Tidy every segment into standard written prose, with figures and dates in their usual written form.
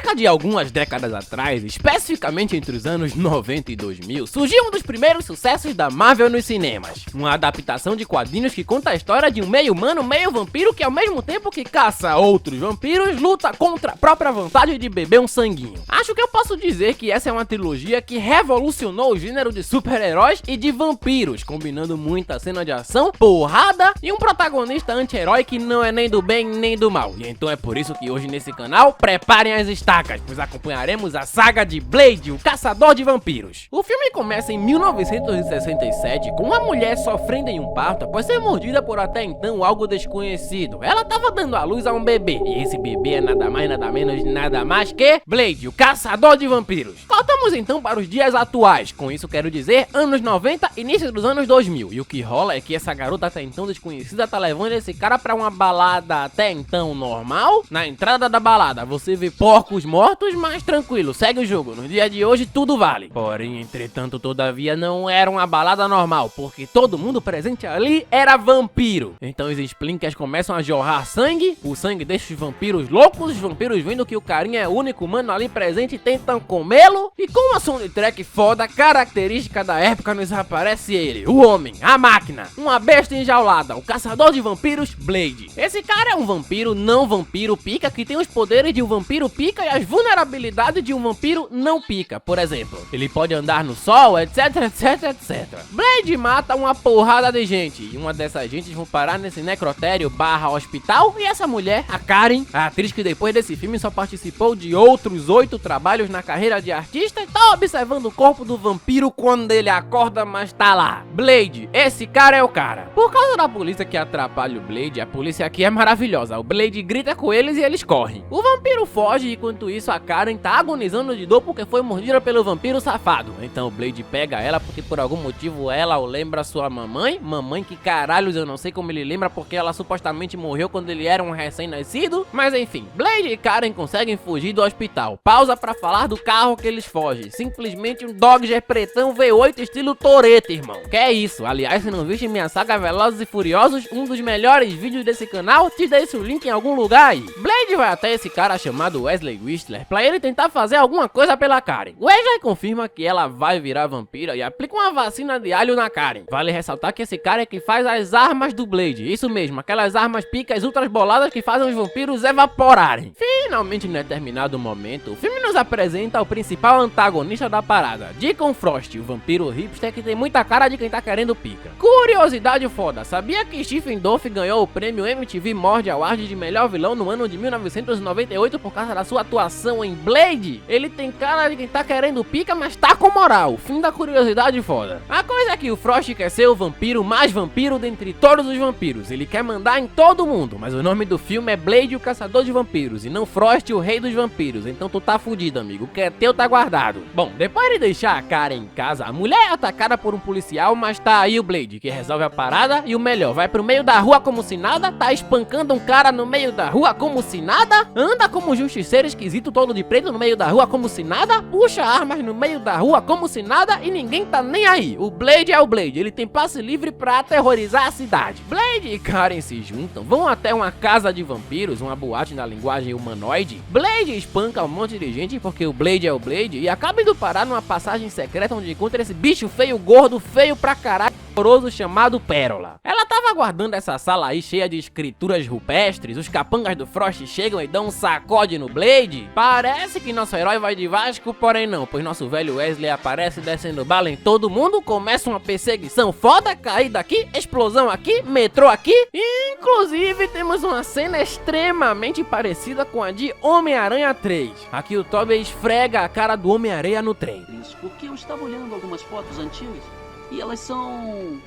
Cerca de algumas décadas atrás, especificamente entre os anos 90 e 2000, surgiu um dos primeiros sucessos da Marvel nos cinemas. Uma adaptação de quadrinhos que conta a história de um meio humano, meio vampiro que ao mesmo tempo que caça outros vampiros, luta contra a própria vontade de beber um sanguinho. Acho que eu posso dizer que essa é uma trilogia que revolucionou o gênero de super-heróis e de vampiros, combinando muita cena de ação, porrada e um protagonista anti-herói que não é nem do bem nem do mal. E então é por isso que hoje nesse canal, preparem as estacas, pois acompanharemos a saga de Blade, o caçador de vampiros. O filme começa em 1967 com uma mulher sofrendo em um parto após ser mordida por até então algo desconhecido. Ela estava dando à luz a um bebê, e esse bebê é nada mais nada menos nada mais que Blade, o caçador de vampiros. Voltamos então para os dias atuais, com isso quero dizer anos 90, início dos anos 2000, e o que rola é que essa garota até então desconhecida tá levando esse cara pra uma balada até então normal. Na entrada da balada você vê porcos mortos, mas tranquilo, segue o jogo, no dia de hoje tudo vale. Porém, entretanto, todavia não era uma balada normal, porque todo mundo presente ali era vampiro. Então os Splinkers começam a jorrar sangue, o sangue deixa os vampiros loucos, os vampiros vendo que o carinha é o único humano ali presente e tentam comê-lo. E com uma soundtrack foda, característica da época, nos aparece ele, o homem, a máquina, uma besta enjaulada, o caçador de vampiros, Blade. Esse cara é um vampiro não vampiro pica que tem os poderes de um vampiro pica e as vulnerabilidades de um vampiro não pica. Por exemplo, ele pode andar no sol, etc, etc, etc. Blade mata uma porrada de gente, e uma dessas gentes vão parar nesse necrotério barra hospital, e essa mulher, a Karen, a atriz que depois desse filme só participou de outros 8 trabalhos na carreira de artista, tá observando o corpo do vampiro quando ele acorda, mas tá lá. Blade, esse cara é o cara. Por causa da polícia que atrapalha o Blade, a polícia aqui é maravilhosa, o Blade grita com eles e eles correm. O vampiro foge, e enquanto isso a Karen tá agonizando de dor porque foi mordida pelo vampiro safado. Então o Blade pega ela porque por algum motivo ela o lembra sua mamãe, que caralhos eu não sei como ele lembra porque ela supostamente morreu quando ele era um recém-nascido, mas enfim, Blade e Karen conseguem fugir do hospital. Pausa pra falar do carro que eles fogem, simplesmente um Dodge pretão V8 estilo Toretto, irmão. Que é isso, aliás, se não viste minha saga Velozes e Furiosos, um dos melhores vídeos desse canal, te deixo o link em algum lugar aí. Blade vai até esse cara chamado Wesley Whistler pra ele tentar fazer alguma coisa pela Karen. Wesley confirma que ela vai virar vampira e aplica uma vacina de alho na Karen. Vale ressaltar que esse cara é que faz as armas do Blade, isso mesmo, aquelas armas picas ultras boladas que fazem os vampiros evaporarem. Finalmente, em determinado momento, o filme nos apresenta o principal antagonista da parada, Deacon Frost, o vampiro hipster que tem muita cara de quem tá querendo pica. Curiosidade foda, sabia que Stephen Dorff ganhou o prêmio MTV Movie Award de melhor vilão no ano de 1998 por causa da sua atuação em Blade? Ele tem cara de quem tá querendo pica, mas tá com moral. Fim da curiosidade foda. A coisa é que o Frost quer ser o vampiro mais vampiro dentre todos os vampiros. Ele quer mandar em todo mundo, mas o nome do filme é Blade, o caçador de vampiros, e não Frost, o rei dos vampiros. Então tu tá fudido, amigo. O que é teu tá guardado. Bom, depois de deixar a Karen em casa, a mulher é atacada por um policial, mas tá aí o Blade, que resolve a parada, e o melhor, vai pro meio da rua como se nada, tá espancando um cara no meio da rua como se nada, anda como um justiceiro esquisito todo de preto no meio da rua como se nada, puxa armas no meio da rua como se nada, e ninguém tá nem aí. O Blade é o Blade, ele tem passe livre pra aterrorizar a cidade. Blade e Karen se juntam, vão até uma casa de vampiros, uma boate na linguagem humanoide. Blade espanca um monte de gente porque o Blade é o Blade, e acaba indo parar numa passagem secreta onde encontra esse bicho feio, gordo, feio pra caralho, horroroso, chamado Pérola. Ela tava aguardando essa sala aí cheia de escrituras rupestres, os capangas do Frost chegam e dão um sacode no Blade. Parece que nosso herói vai de Vasco, porém não, pois nosso velho Wesley aparece descendo bala em todo mundo, começa uma perseguição foda, caída aqui, explosão aqui, metrô aqui, e inclusive temos uma cena extremamente parecida com a de Homem-Aranha 3. Aqui o Tobey esfrega a cara do Homem-Aranha no trem. Isso porque eu estava olhando algumas fotos antigas e elas são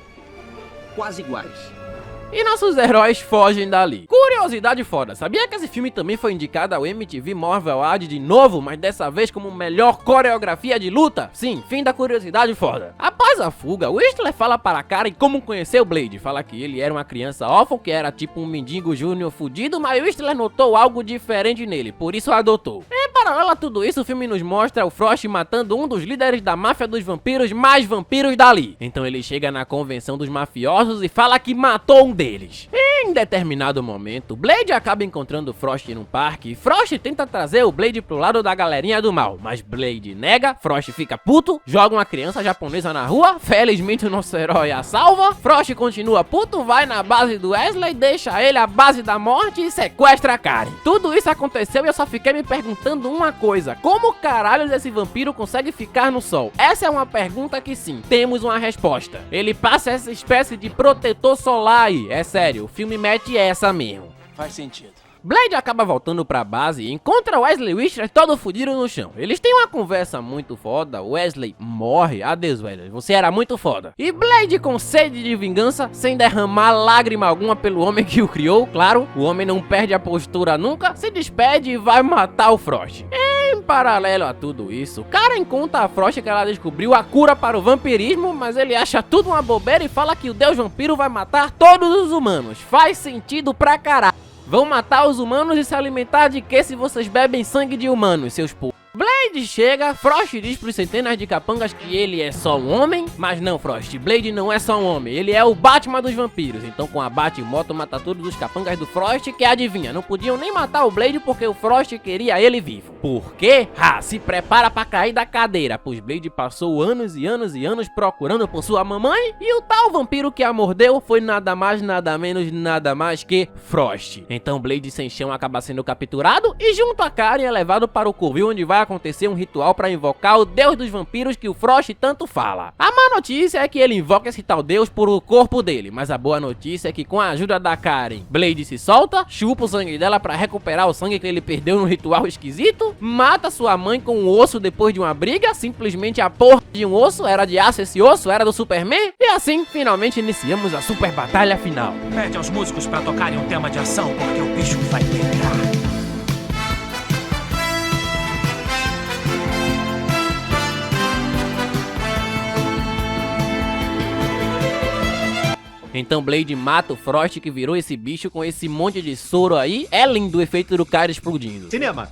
quase iguais. E nossos heróis fogem dali. Curiosidade foda, sabia que esse filme também foi indicado ao MTV Movie Award de novo, mas dessa vez como melhor coreografia de luta? Sim, fim da curiosidade foda. Após a fuga, Whistler fala para Karen como conheceu Blade. Fala que ele era uma criança órfã, que era tipo um mendigo júnior fudido, mas Whistler notou algo diferente nele, por isso adotou. paralelo a tudo isso, o filme nos mostra o Frost matando um dos líderes da máfia dos vampiros mais vampiros dali. Então ele chega na convenção dos mafiosos e fala que matou um deles. Em determinado momento, Blade acaba encontrando Frost num parque e Frost tenta trazer o Blade pro lado da galerinha do mal, mas Blade nega, Frost fica puto, joga uma criança japonesa na rua, felizmente o nosso herói a salva, Frost continua puto, vai na base do Wesley, deixa ele à base da morte e sequestra a Karen. Tudo isso aconteceu e eu só fiquei me perguntando uma coisa: como caralho esse vampiro consegue ficar no sol? Essa é uma pergunta que sim, temos uma resposta. Ele passa essa espécie de protetor solar aí, é sério, o filme mete essa mesmo. Faz sentido. Blade acaba voltando pra base e encontra Wesley Whistler todo fudido no chão. Eles têm uma conversa muito foda, Wesley morre, adeus Wesley, você era muito foda. E Blade, com sede de vingança, sem derramar lágrima alguma pelo homem que o criou, claro, o homem não perde a postura nunca, se despede e vai matar o Frost. Em paralelo a tudo isso, Karen conta a Frost que ela descobriu a cura para o vampirismo, mas ele acha tudo uma bobeira e fala que o deus vampiro vai matar todos os humanos. Faz sentido pra caralho. Vão matar os humanos e se alimentar de que se vocês bebem sangue de humanos, seus p***? Blade chega, Frost diz pros centenas de capangas que ele é só um homem, mas não, Frost, Blade não é só um homem, ele é o Batman dos vampiros. Então com a Bat-Moto mata todos os capangas do Frost, que adivinha, não podiam nem matar o Blade porque o Frost queria ele vivo. Por quê? Se prepara pra cair da cadeira, pois Blade passou anos e anos e anos procurando por sua mamãe, e o tal vampiro que a mordeu foi nada mais, nada menos, nada mais que Frost. Então Blade sem chão acaba sendo capturado e junto a Karen é levado para o covil onde vai acontecer um ritual para invocar o deus dos vampiros que o Frost tanto fala. A má notícia é que ele invoca esse tal deus por o corpo dele, mas a boa notícia é que com a ajuda da Karen, Blade se solta, chupa o sangue dela para recuperar o sangue que ele perdeu no ritual esquisito, mata sua mãe com um osso depois de uma briga, simplesmente a porra de um osso, era de aço esse osso, era do Superman, e assim finalmente iniciamos a super batalha final. Pede aos músicos para tocarem um tema de ação, porque o bicho vai pegar. Então Blade mata o Frost que virou esse bicho com esse monte de soro aí. É lindo o efeito do cara explodindo. Cinema.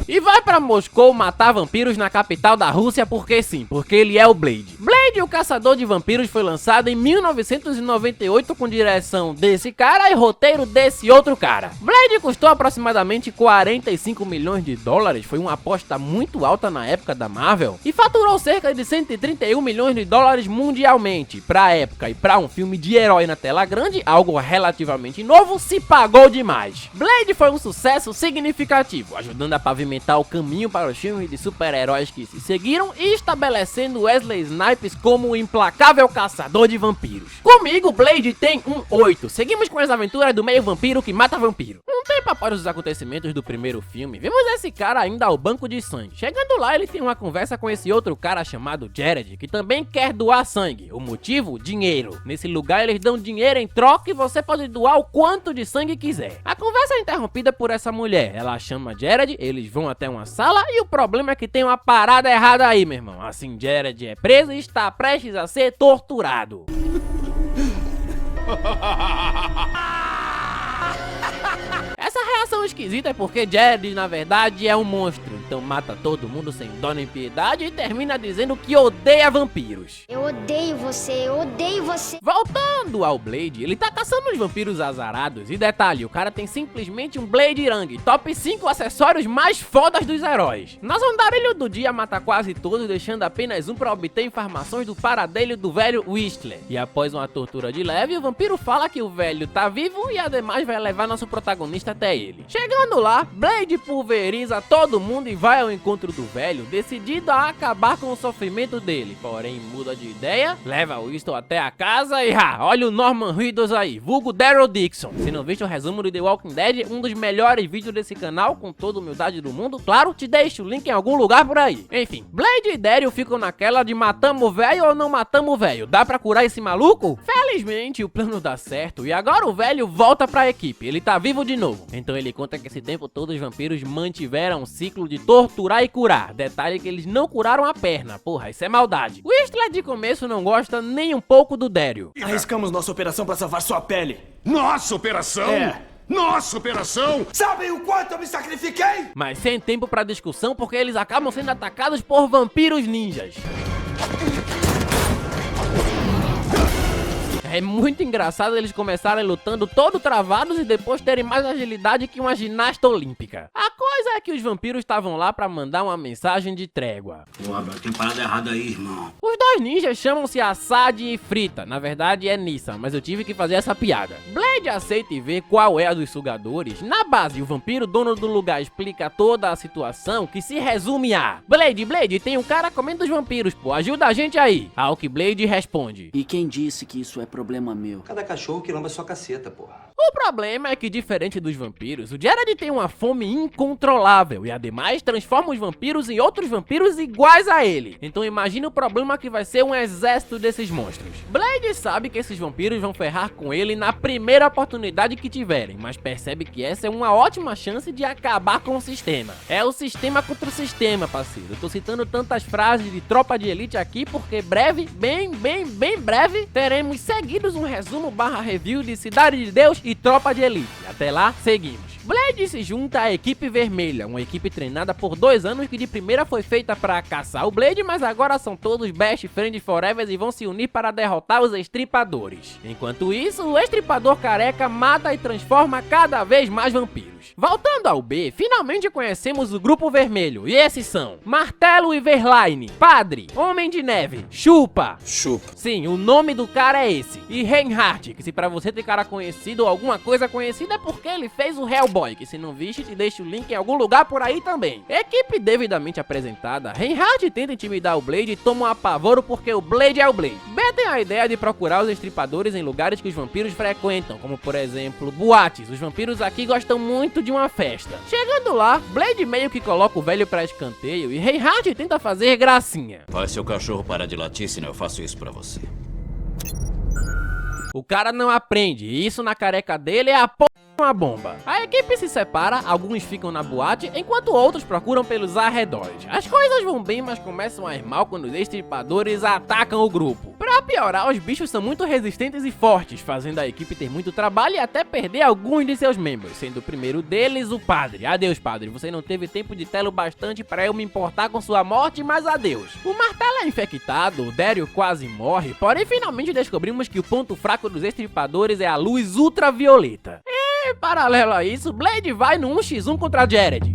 E vai pra Moscou matar vampiros na capital da Rússia porque sim, porque ele é o Blade. Blade, o Caçador de Vampiros, foi lançado em 1998 com direção desse cara e roteiro desse outro cara. Blade custou aproximadamente 45 milhões de dólares, foi uma aposta muito alta na época da Marvel, e faturou cerca de 131 milhões de dólares mundialmente. Pra época e pra um filme de herói na tela grande, algo relativamente novo, se pagou demais. Blade foi um sucesso significativo, ajudando a pavimentar o caminho para os filmes de super-heróis que se seguiram e estabelecendo Wesley Snipes como o implacável caçador de vampiros. Comigo, Blade tem um 8. Seguimos com as aventuras do meio vampiro que mata vampiro. Um tempo após os acontecimentos do primeiro filme, vimos esse cara ainda ao banco de sangue. Chegando lá, ele tem uma conversa com esse outro cara chamado Jared, que também quer doar sangue. O motivo? Dinheiro. Nesse lugar, eles dão dinheiro em troca e você pode doar o quanto de sangue quiser. A conversa é interrompida por essa mulher. Ela chama Jared, eles vão até uma sala e o problema é que tem uma parada errada aí, meu irmão. Assim, Jared é preso e está prestes a ser torturado. Essa reação esquisita é porque Jared, na verdade, é um monstro. Então mata todo mundo sem dó nem piedade e termina dizendo que odeia vampiros. Eu odeio você, eu odeio você. Voltando ao Blade, ele tá caçando os vampiros azarados. E detalhe, o cara tem simplesmente um Blade Rang, top 5 acessórios mais fodas dos heróis. Nas andarilhos do dia mata quase todos, deixando apenas um para obter informações do paradeiro do velho Whistler. E após uma tortura de leve, o vampiro fala que o velho tá vivo e ademais vai levar nosso protagonista até ele. Chegando lá, Blade pulveriza todo mundo e vai ao encontro do velho, decidido a acabar com o sofrimento dele. Porém, muda de ideia, leva o Winston até a casa e olha o Norman Reedus aí, vulgo Daryl Dixon. Se não viste o resumo do The Walking Dead, um dos melhores vídeos desse canal, com toda a humildade do mundo, claro, te deixo o link em algum lugar por aí. Enfim, Blade e Daryl ficam naquela de matamos o velho ou não matamos o velho, dá pra curar esse maluco? Felizmente o plano dá certo e agora o velho volta pra equipe, ele tá vivo de novo. Então ele conta que esse tempo todo os vampiros mantiveram um ciclo de torturar e curar. Detalhe que eles não curaram a perna, porra, isso é maldade. O Whistler de começo não gosta nem um pouco do Daryl. Arriscamos nossa operação pra salvar sua pele. Nossa operação? É. Nossa operação! Sabem o quanto eu me sacrifiquei? Mas sem tempo pra discussão porque eles acabam sendo atacados por vampiros ninjas. É muito engraçado eles começarem lutando todo travados e depois terem mais agilidade que uma ginasta olímpica. A coisa é que os vampiros estavam lá pra mandar uma mensagem de trégua. Porra, tem parada errada aí, irmão. Os dois ninjas chamam-se Assad e Frita, na verdade é Nissa, mas eu tive que fazer essa piada. Blade aceita e vê qual é a dos sugadores. Na base, o vampiro dono do lugar explica toda a situação, que se resume a: Blade, tem um cara comendo os vampiros, pô, ajuda a gente aí. Ao que Blade responde: E quem disse que isso é problema meu? Cada cachorro que lamba sua caceta, porra. o problema é que, diferente dos vampiros, o Jared tem uma fome incontrolável e, ademais, transforma os vampiros em outros vampiros iguais a ele. Então imagina o problema que vai ser um exército desses monstros. Blade sabe que esses vampiros vão ferrar com ele na primeira oportunidade que tiverem, mas percebe que essa é uma ótima chance de acabar com o sistema. É o sistema contra o sistema, parceiro. Eu tô citando tantas frases de Tropa de Elite aqui porque breve, bem breve, teremos seguidos um resumo / review de Cidade de Deus e Tropa de Elite. Até lá, seguimos. Blade se junta à equipe vermelha, uma equipe treinada por 2 anos que de primeira foi feita para caçar o Blade, mas agora são todos best friends forever e vão se unir para derrotar os estripadores. Enquanto isso, o estripador careca mata e transforma cada vez mais vampiros. Voltando ao B, finalmente conhecemos o grupo vermelho, e esses são Martelo e Verlaine, Padre, Homem de Neve, Chupa. Sim, o nome do cara é esse. E Reinhardt, que se pra você ter cara conhecido ou alguma coisa conhecida é porque ele fez o Hellboy, que se não viste te deixa o link em algum lugar por aí também. Equipe devidamente apresentada, Reinhardt tenta intimidar o Blade e toma um apavoro porque o Blade é o Blade. B tem a ideia de procurar os estripadores em lugares que os vampiros frequentam, como por exemplo, boates. Os vampiros aqui gostam muito de uma festa. Chegando lá, Blade meio que coloca o velho pra escanteio e Reinhardt tenta fazer gracinha. Faz seu cachorro parar de latir, senão eu faço isso pra você. O cara não aprende, e isso na careca dele é a uma bomba. A equipe se separa, alguns ficam na boate, enquanto outros procuram pelos arredores. As coisas vão bem, mas começam a ir mal quando os estripadores atacam o grupo. Pra piorar, os bichos são muito resistentes e fortes, fazendo a equipe ter muito trabalho e até perder alguns de seus membros, sendo o primeiro deles o Padre. Adeus, Padre, você não teve tempo de tê-lo bastante pra eu me importar com sua morte, mas adeus. O Martelo é infectado, o Daryl quase morre, porém finalmente descobrimos que o ponto fraco dos estripadores é a luz ultravioleta. E, paralelo a isso, Blade vai no 1x1 contra Jared.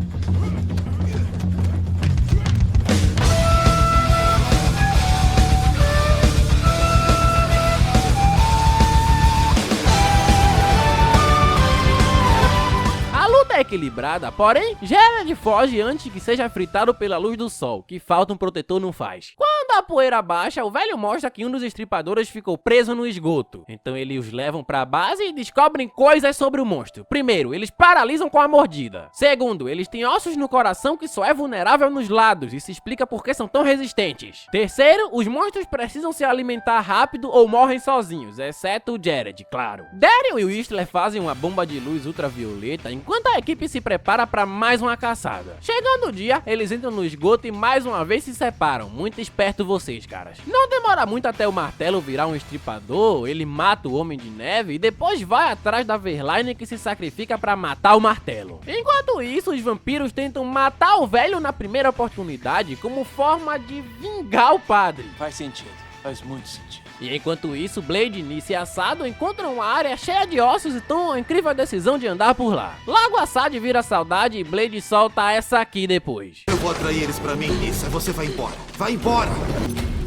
A luta é equilibrada, porém, Jared foge antes que seja fritado pela luz do sol, que falta um protetor não faz. Quando a poeira baixa, o velho mostra que um dos estripadores ficou preso no esgoto. Então eles os levam pra base e descobrem coisas sobre o monstro. Primeiro, eles paralisam com a mordida. Segundo, eles têm ossos no coração que só é vulnerável nos lados, e se explica por que são tão resistentes. Terceiro, os monstros precisam se alimentar rápido ou morrem sozinhos, exceto o Jared, claro. Daryl e Whistler fazem uma bomba de luz ultravioleta, enquanto a equipe se prepara para mais uma caçada. Chegando o dia, eles entram no esgoto e mais uma vez se separam. Muito esperto vocês, caras. Não demora muito até o Martelo virar um estripador, ele mata o Homem de Neve e depois vai atrás da Verlaine, que se sacrifica para matar o Martelo. Enquanto isso, os vampiros tentam matar o velho na primeira oportunidade como forma de vingar o Padre. Faz sentido, faz muito sentido. E enquanto isso, Blade, Nissa e Assad encontram uma área cheia de ossos e tomam a incrível decisão de andar por lá. Logo Assad vira saudade e Blade solta essa aqui depois. Eu vou atrair eles pra mim, Nissa. Você vai embora. Vai embora!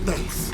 10.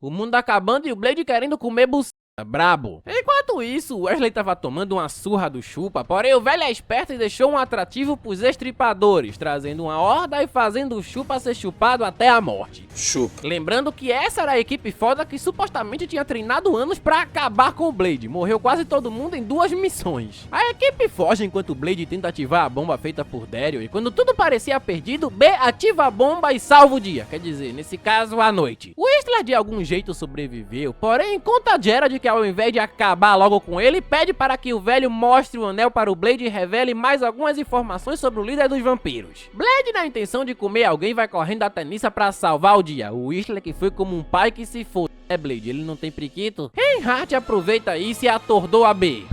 O mundo acabando e o Blade querendo comer buceta. Brabo. Enquanto isso, Wesley tava tomando uma surra do Chupa, porém o velho é esperto e deixou um atrativo pros estripadores, trazendo uma horda e fazendo o Chupa ser chupado até a morte. Chupa. Lembrando que essa era a equipe foda que supostamente tinha treinado anos pra acabar com o Blade. Morreu quase todo mundo em 2 missões. A equipe foge enquanto o Blade tenta ativar a bomba feita por Daryl, e quando tudo parecia perdido, B ativa a bomba e salva o dia. Quer dizer, nesse caso, a noite. O Whistler de algum jeito sobreviveu, porém conta a Jared que ao invés de acabar logo com ele, pede para que o velho mostre o anel para o Blade e revele mais algumas informações sobre o líder dos vampiros. Blade, na intenção de comer alguém, vai correndo até Nissa para salvar o dia. O Whistler, que foi como um pai que se foda. É, Blade, ele não tem priquito? Reinhardt aproveita isso e atordoa a B.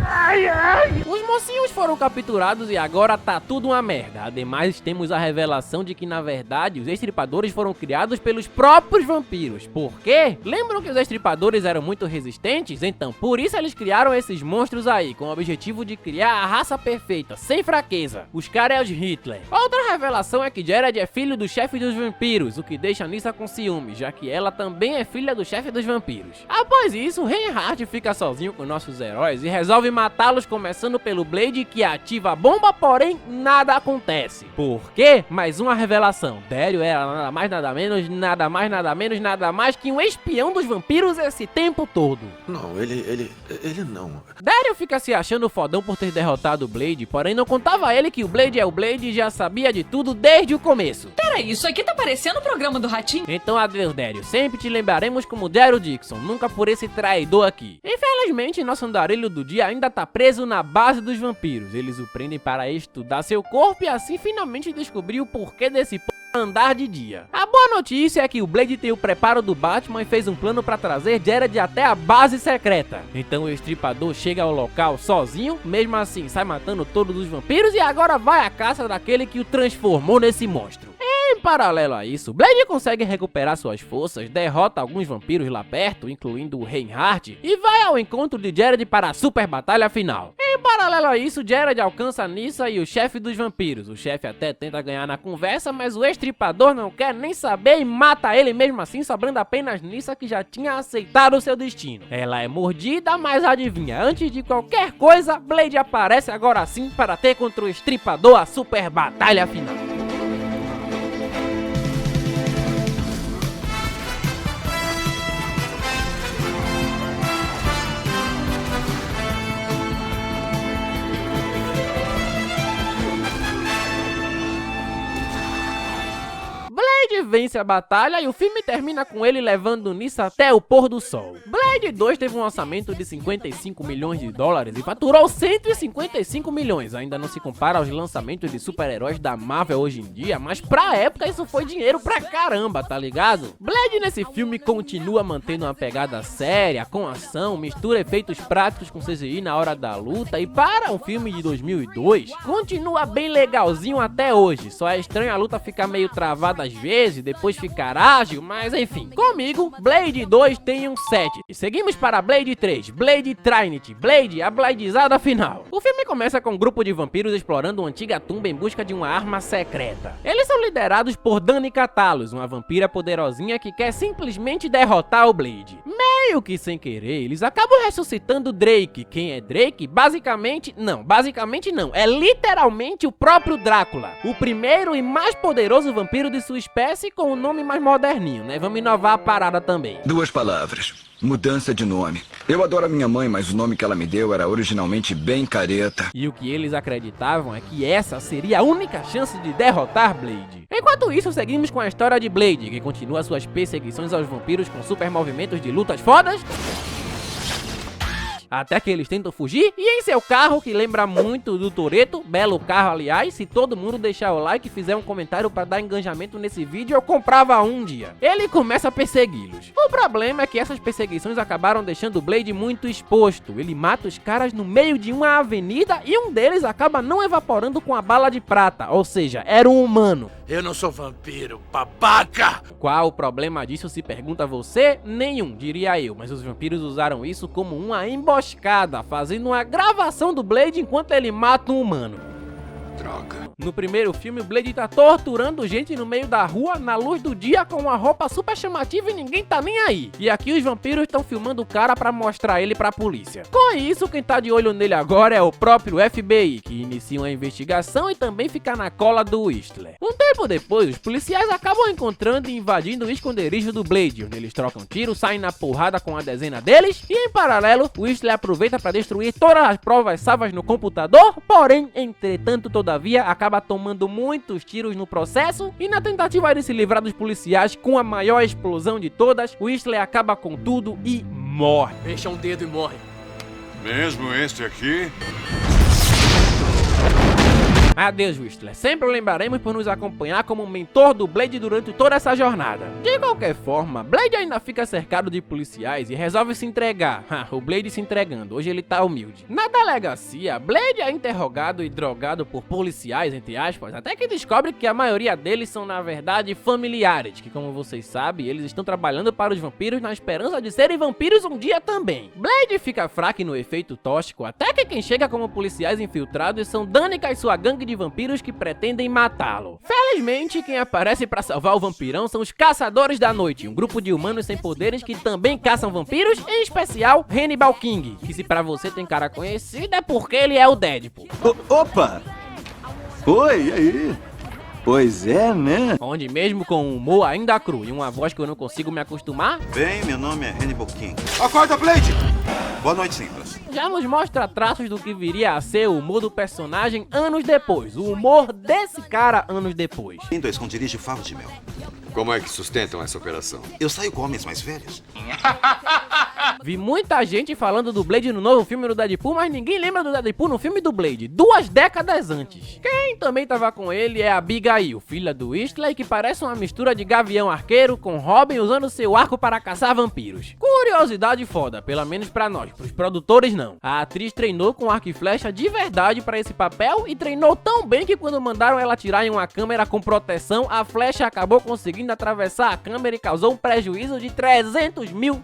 Os mocinhos foram capturados e agora tá tudo uma merda. Ademais, temos a revelação de que, na verdade, os estripadores foram criados pelos próprios vampiros. Por quê? Lembram que os estripadores eram muito resistentes? Então, por isso eles criaram esses monstros aí, com o objetivo de criar a raça perfeita, sem fraqueza. Os caras é os Hitler. Outra revelação é que Jared é filho do chefe dos vampiros, o que deixa Nyssa com ciúme, já que ela também é filha do chefe dos vampiros. Após isso, Reinhardt fica sozinho com nossos heróis e resolve matá-los, começando pelo Blade, que ativa a bomba, porém nada acontece. Por quê? Mais uma revelação. Daryl era nada mais nada menos, nada mais que um espião dos vampiros esse tempo todo. Não, ele não. Daryl fica se achando fodão por ter derrotado o Blade, porém não contava a ele que o Blade é o Blade e já sabia de tudo desde o começo. Peraí, isso aqui tá parecendo o programa do Ratinho. Então adeus, Daryl. Sempre te lembraremos como Daryl Dixon, nunca por esse traidor aqui. Infelizmente, nosso andarilho do dia ainda tá preso na base dos vampiros. Eles o prendem para estudar seu corpo e assim finalmente descobrir o porquê desse andar de dia. A boa notícia é que o Blade tem o preparo do Batman e fez um plano para trazer Jared até a base secreta. Então o estripador chega ao local sozinho, mesmo assim sai matando todos os vampiros e agora vai à caça daquele que o transformou nesse monstro. Em paralelo a isso, Blade consegue recuperar suas forças, derrota alguns vampiros lá perto, incluindo o Reinhardt, e vai ao encontro de Jared para a super batalha final. Em paralelo a isso, Jared alcança Nyssa e o chefe dos vampiros. O chefe até tenta ganhar na conversa, mas o estripador não quer nem saber e mata ele mesmo assim, sobrando apenas Nyssa, que já tinha aceitado o seu destino. Ela é mordida, mas adivinha, antes de qualquer coisa, Blade aparece agora sim para ter contra o estripador a super batalha final. Blade vence a batalha e o filme termina com ele levando Nyssa até o pôr do sol. Blade 2 teve um orçamento de 55 milhões de dólares e faturou 155 milhões. Ainda não se compara aos lançamentos de super-heróis da Marvel hoje em dia, mas pra época isso foi dinheiro pra caramba, tá ligado? Blade nesse filme continua mantendo uma pegada séria, com ação, mistura efeitos práticos com CGI na hora da luta e para um filme de 2002, continua bem legalzinho até hoje. Só é estranho a luta ficar meio travada às vezes, depois ficar ágil, mas enfim. Comigo, Blade 2 tem um 7. E seguimos para Blade 3, Blade Trinity, Blade, a bladezada final. O filme começa com um grupo de vampiros explorando uma antiga tumba em busca de uma arma secreta. Eles são liderados por Dani Catalos, uma vampira poderosinha que quer simplesmente derrotar o Blade. Meio que sem querer, eles acabam ressuscitando Drake. Quem é Drake? Basicamente não, é literalmente o próprio Drácula, o primeiro e mais poderoso vampiro de sua espécie, com um nome mais moderninho, né? Vamos inovar a parada também. 2 palavras. Mudança de nome. Eu adoro a minha mãe, mas o nome que ela me deu era originalmente bem careta. E o que eles acreditavam é que essa seria a única chance de derrotar Blade. Enquanto isso, seguimos com a história de Blade, que continua suas perseguições aos vampiros com super movimentos de lutas fodas, até que eles tentam fugir, e em seu carro, que lembra muito do Toretto, belo carro aliás, se todo mundo deixar o like e fizer um comentário para dar engajamento nesse vídeo, eu comprava um dia. Ele começa a persegui-los. O problema é que essas perseguições acabaram deixando o Blade muito exposto. Ele mata os caras no meio de uma avenida e um deles acaba não evaporando com a bala de prata, ou seja, era um humano. Eu não sou vampiro, babaca! Qual o problema disso, se pergunta você? Nenhum, diria eu, mas os vampiros usaram isso como uma emboscada, fazendo uma gravação do Blade enquanto ele mata um humano. Droga. No primeiro filme, o Blade tá torturando gente no meio da rua, na luz do dia, com uma roupa super chamativa e ninguém tá nem aí. E aqui os vampiros estão filmando o cara pra mostrar ele pra polícia. Com isso, quem tá de olho nele agora é o próprio FBI, que inicia uma investigação e também fica na cola do Whistler. Um tempo depois, os policiais acabam encontrando e invadindo o esconderijo do Blade, onde eles trocam tiros, saem na porrada com a dezena deles, e em paralelo, o Whistler aproveita pra destruir todas as provas salvas no computador, porém, entretanto, todavia, acaba tomando muitos tiros no processo, e na tentativa de se livrar dos policiais com a maior explosão de todas, Whistler acaba com tudo e morre. Fecha um dedo e morre. Mesmo este aqui? Adeus, Whistler. Sempre o lembraremos por nos acompanhar como mentor do Blade durante toda essa jornada. De qualquer forma, Blade ainda fica cercado de policiais e resolve se entregar. O Blade se entregando, hoje ele tá humilde. Na delegacia, Blade é interrogado e drogado por policiais, entre aspas, até que descobre que a maioria deles são na verdade familiares, que como vocês sabem, eles estão trabalhando para os vampiros na esperança de serem vampiros um dia também. Blade fica fraco no efeito tóxico, até que quem chega como policiais infiltrados são Danica e sua gangue de vampiros que pretendem matá-lo. Felizmente, quem aparece para salvar o vampirão são os Caçadores da Noite, um grupo de humanos sem poderes que também caçam vampiros, em especial Hannibal King, que se pra você tem cara conhecida é porque ele é o Deadpool. Opa! Oi, e aí? Pois é, né? Onde mesmo com um humor ainda cru e uma voz que eu não consigo me acostumar, Bem, meu nome é Hannibal King. Acorda, Blade! Boa noite, Nicholas. já nos mostra traços do que viria a ser o humor do personagem anos depois, o humor desse cara anos depois. Indo a esconderijo Favo de Mel. Como é que sustentam essa operação? Eu saio com homens mais velhos. Vi muita gente falando do Blade no novo filme do Deadpool, mas ninguém lembra do Deadpool no filme do Blade, 2 décadas antes. Quem também tava com ele é a Abigail, filha do Whistler, que parece uma mistura de Gavião Arqueiro com Robin usando seu arco para caçar vampiros. Curiosidade foda, pelo menos pra nós, pros produtores não. A atriz treinou com arco e flecha de verdade pra esse papel e treinou tão bem que quando mandaram ela atirar em uma câmera com proteção, a flecha acabou conseguindo atravessar a câmera e causou um prejuízo de $300 mil,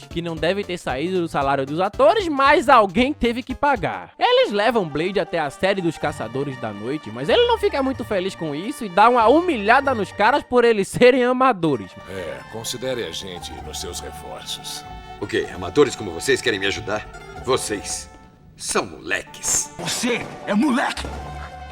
que não deve ter saído do salário dos atores, mas alguém teve que pagar. Eles levam Blade até a série dos Caçadores da Noite, mas ele não fica muito feliz com isso e dá uma humilhada nos caras por eles serem amadores. Considere a gente nos seus reforços. O quê? Amadores como vocês querem me ajudar? Vocês são moleques. Você é moleque!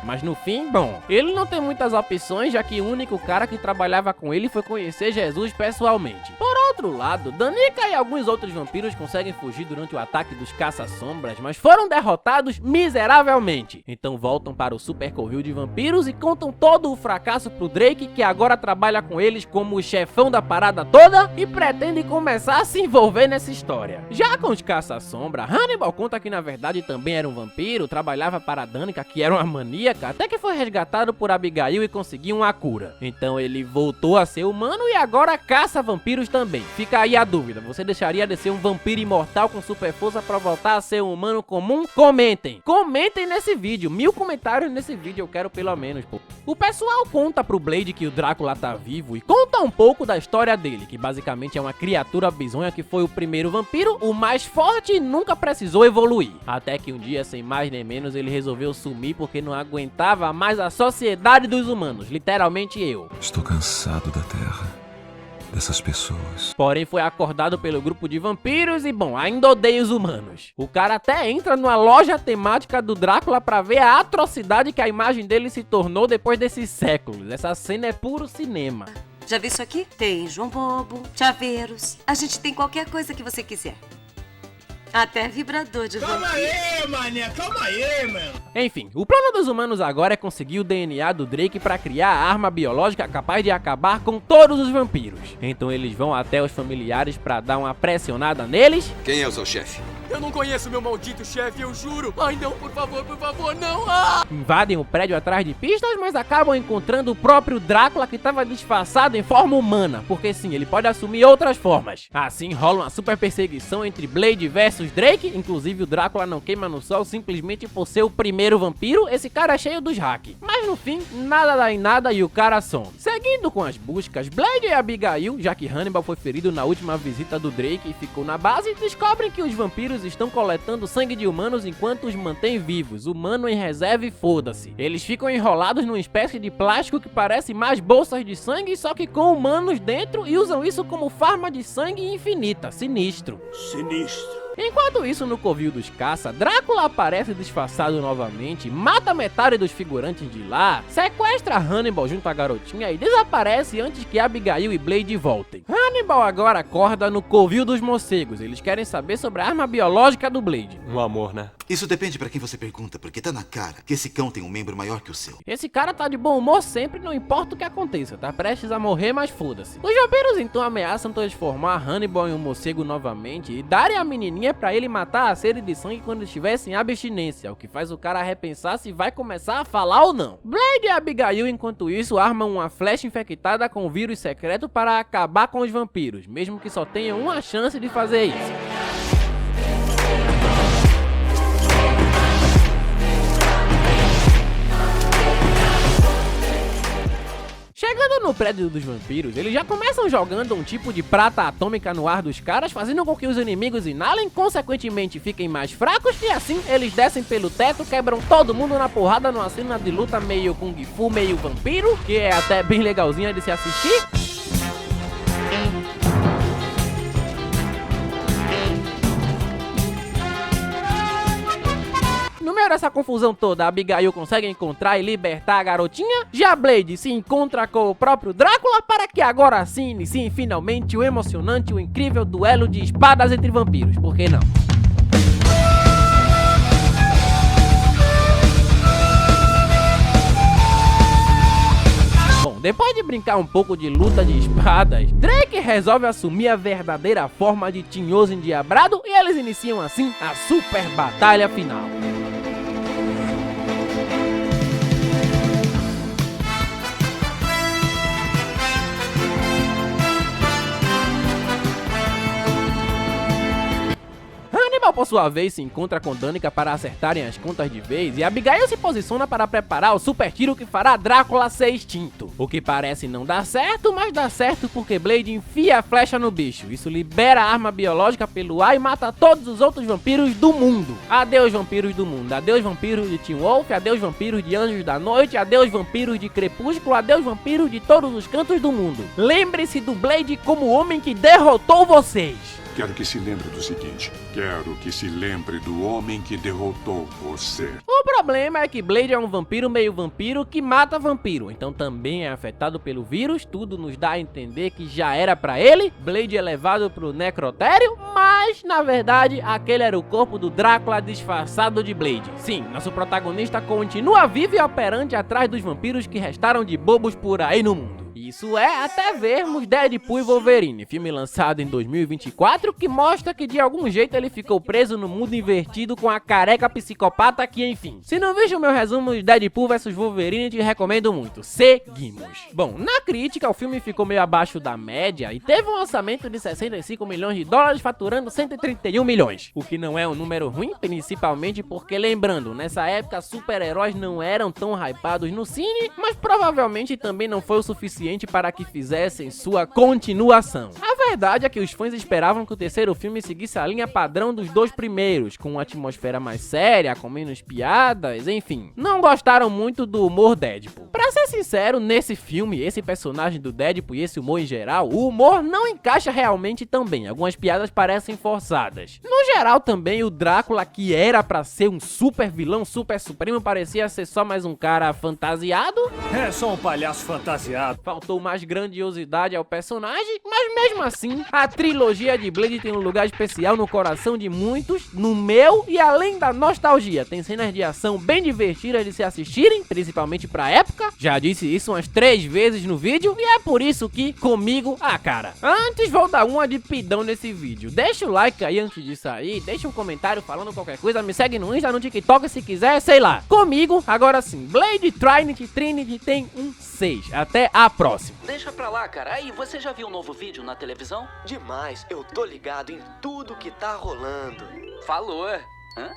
Mas no fim, bom, ele não tem muitas opções, já que o único cara que trabalhava com ele foi conhecer Jesus pessoalmente. Por outro lado, Danica e alguns outros vampiros conseguem fugir durante o ataque dos caça-sombras, mas foram derrotados miseravelmente. Então voltam para o Super Covil de vampiros e contam todo o fracasso pro Drake, que agora trabalha com eles como o chefão da parada toda e pretende começar a se envolver nessa história. Já com os caça-sombra, Hannibal conta que na verdade também era um vampiro, trabalhava para Danica, que era uma mania, até que foi resgatado por Abigail e conseguiu uma cura. Então ele voltou a ser humano e agora caça vampiros também. Fica aí a dúvida, você deixaria de ser um vampiro imortal com super força pra voltar a ser um humano comum? Comentem! Comentem nesse vídeo, 1000 comentários nesse vídeo, eu quero pelo menos, pô. O pessoal conta pro Blade que o Drácula tá vivo e conta um pouco da história dele, que basicamente é uma criatura bizonha que foi o primeiro vampiro, o mais forte e nunca precisou evoluir. Até que um dia, sem mais nem menos, ele resolveu sumir porque não aguentava mais a sociedade dos humanos, literalmente eu. Estou cansado da Terra, dessas pessoas. Porém foi acordado pelo grupo de vampiros e bom, ainda odeia os humanos. O cara até entra numa loja temática do Drácula pra ver a atrocidade que a imagem dele se tornou depois desses séculos. Essa cena é puro cinema. Já viu isso aqui? Tem João Bobo, chaveiros, a gente tem qualquer coisa que você quiser. Até vibrador de vampiro. Calma aí, mané, calma aí, mano. Enfim, o plano dos humanos agora é conseguir o DNA do Drake pra criar a arma biológica capaz de acabar com todos os vampiros. Então eles vão até os familiares pra dar uma pressionada neles. Quem é o seu chefe? Eu não conheço meu maldito chefe, eu juro. Ai, não, por favor, não. Invadem o prédio atrás de pistas, mas acabam encontrando o próprio Drácula que estava disfarçado em forma humana, porque sim, ele pode assumir outras formas. Assim rola uma super perseguição entre Blade versus Drake, inclusive o Drácula não queima no sol simplesmente por ser o primeiro vampiro, esse cara é cheio dos hacks. Mas no fim, nada dá em nada e o cara some. Seguindo com as buscas, Blade e Abigail, já que Hannibal foi ferido na última visita do Drake e ficou na base, descobrem que os vampiros estão coletando sangue de humanos enquanto os mantém vivos, humano em reserva e foda-se. Eles ficam enrolados numa espécie de plástico que parece mais bolsas de sangue, só que com humanos dentro e usam isso como farma de sangue infinita. Sinistro. Enquanto isso, no covil dos caça, Drácula aparece disfarçado novamente, mata metade dos figurantes de lá, sequestra Hannibal junto à garotinha e desaparece antes que Abigail e Blade voltem. Hannibal agora acorda no covil dos morcegos. Eles querem saber sobre a arma biológica do Blade. Um amor, né? Isso depende pra quem você pergunta, porque tá na cara que esse cão tem um membro maior que o seu. Esse cara tá de bom humor sempre, não importa o que aconteça. Tá prestes a morrer, mas foda-se. Os vampiros então ameaçam transformar Hannibal em um morcego novamente e darem a menininha pra ele matar a sede de sangue quando estivesse em abstinência, o que faz o cara repensar se vai começar a falar ou não. Blade e Abigail, enquanto isso, armam uma flecha infectada com vírus secreto para acabar com os vampiros, mesmo que só tenham uma chance de fazer isso. Chegando no prédio dos vampiros, eles já começam jogando um tipo de prata atômica no ar dos caras, fazendo com que os inimigos inalem, consequentemente fiquem mais fracos, e assim eles descem pelo teto, quebram todo mundo na porrada numa cena de luta meio Kung Fu, meio vampiro, que é até bem legalzinha de se assistir. No meio dessa confusão toda, a Abigail consegue encontrar e libertar a garotinha. Já Blade se encontra com o próprio Drácula para que agora sim iniciem finalmente o emocionante e o incrível duelo de espadas entre vampiros. Por que não? Bom, depois de brincar um pouco de luta de espadas, Drake resolve assumir a verdadeira forma de tinhoso endiabrado e eles iniciam assim a super batalha final. Por sua vez, se encontra com Danica para acertarem as contas de vez, e Abigail se posiciona para preparar o super tiro que fará Drácula ser extinto. O que parece não dar certo, mas dá certo porque Blade enfia a flecha no bicho. Isso libera a arma biológica pelo ar e mata todos os outros vampiros do mundo. Adeus vampiros do mundo, adeus vampiros de Teen Wolf, adeus vampiros de Anjos da Noite, adeus vampiros de Crepúsculo, adeus vampiros de todos os cantos do mundo. Lembre-se do Blade como o homem que derrotou vocês. Quero que se lembre do seguinte. Quero que se lembre do homem que derrotou você. O problema é que Blade é um vampiro meio vampiro que mata vampiro, então também é afetado pelo vírus. Tudo nos dá a entender que já era pra ele. Blade é levado pro necrotério, mas na verdade aquele era o corpo do Drácula disfarçado de Blade. Sim, nosso protagonista continua vivo e operante atrás dos vampiros que restaram de bobos por aí no mundo. Isso é até vermos Deadpool e Wolverine, filme lançado em 2024, que mostra que de algum jeito ele ficou preso no mundo invertido com a careca psicopata que enfim. Se não viu o meu resumo de Deadpool vs Wolverine, te recomendo muito. Seguimos. Bom, na crítica o filme ficou meio abaixo da média e teve um orçamento de 65 milhões de dólares, faturando 131 milhões. O que não é um número ruim, principalmente porque, lembrando, nessa época super-heróis não eram tão hypados no cine, mas provavelmente também não foi o suficiente para que fizessem sua continuação. A verdade é que os fãs esperavam que o terceiro filme seguisse a linha padrão dos dois primeiros, com uma atmosfera mais séria, com menos piadas, enfim. Não gostaram muito do humor Deadpool. Pra ser sincero, nesse filme, esse personagem do Deadpool e esse humor em geral, o humor não encaixa realmente tão bem. Algumas piadas parecem forçadas. No geral também, o Drácula, que era pra ser um super vilão, super supremo, parecia ser só mais um cara fantasiado. É só um palhaço fantasiado. Faltou mais grandiosidade ao personagem, mas mesmo assim, a trilogia de Blade tem um lugar especial no coração de muitos, no meu, e além da nostalgia, tem cenas de ação bem divertidas de se assistirem, principalmente pra época. Já disse isso umas 3 vezes no vídeo, e é por isso que, comigo, cara. Antes vou dar uma de pidão nesse vídeo. Deixa o like aí antes de sair, deixa um comentário falando qualquer coisa, me segue no Insta, no TikTok se quiser, sei lá. Comigo, agora sim, Blade Trinity tem um 6. Até a próxima. Deixa pra lá, cara. Aí, você já viu um novo vídeo na televisão? Demais, eu tô ligado em tudo que tá rolando. Falou. Hã?